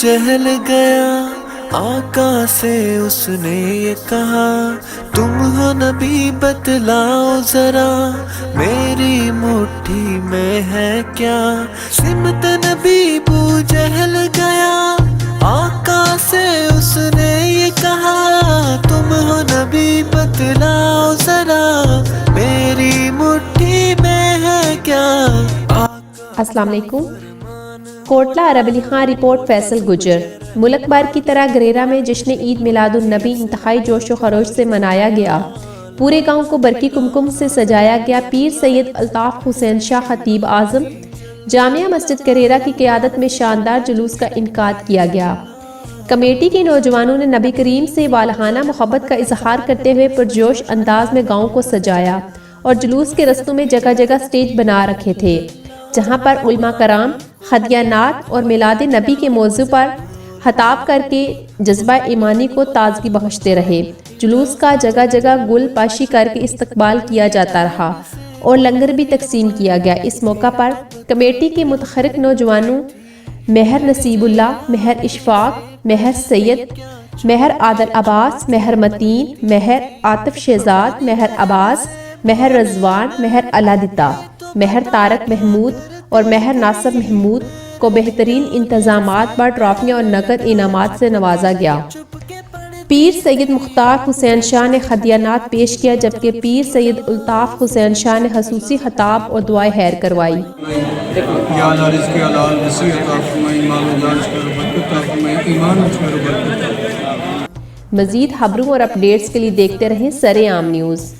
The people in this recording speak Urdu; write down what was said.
جہل گیا آقا سے اس نے یہ کہا تم ہو نبی بتلاؤ ذرا میری مٹھی میں ہے کیا. سمت نبی ابو جہل گیا آقا سے اس نے یہ کہا تم ہو نبی بتلاؤ ذرا میری مٹھی میں ہے کیا. السلام علیکم. کوٹلہ عرب علی خان رپورٹ فیصل گجر. ملک بھر کی طرح گھریرا میں جشن عید میلاد النبی انتہائی جوش و خروش سے منایا گیا. پورے گاؤں کو برقی کمکم سے سجایا گیا. پیر سید الطاف حسین شاہ خطیب اعظم جامعہ مسجد گھریرا کی قیادت میں شاندار جلوس کا انعقاد کیا گیا. کمیٹی کے نوجوانوں نے نبی کریم سے والہانہ محبت کا اظہار کرتے ہوئے پرجوش انداز میں گاؤں کو سجایا اور جلوس کے رستوں میں جگہ جگہ سٹیج بنا رکھے تھے جہاں پر علماء کرام ہدیہ نعت اور میلاد نبی کے موضوع پر خطاب کر کے جذبہ ایمانی کو تازگی بخشتے رہے. جلوس کا جگہ جگہ گل پاشی کر کے استقبال کیا جاتا رہا اور لنگر بھی تقسیم کیا گیا. اس موقع پر کمیٹی کے متحرک نوجوانوں مہر نصیب اللہ، مہر اشفاق، مہر سید، مہر عادل عباس، مہر متین، مہر عاطف شہزاد، مہر عباس، مہر رضوان، مہر علادتا، مہر طارق محمود اور مہر ناصر محمود کو بہترین انتظامات پر ٹرافیاں اور نقد انعامات سے نوازا گیا. پیر سید مختار حسین شاہ نے ہدیہ نعت پیش کیا جبکہ پیر سید الطاف حسین شاہ نے خصوصی خطاب اور دعائے خیر کروائی. مزید خبروں اور اپڈیٹس کے لیے دیکھتے رہیں سرعام نیوز.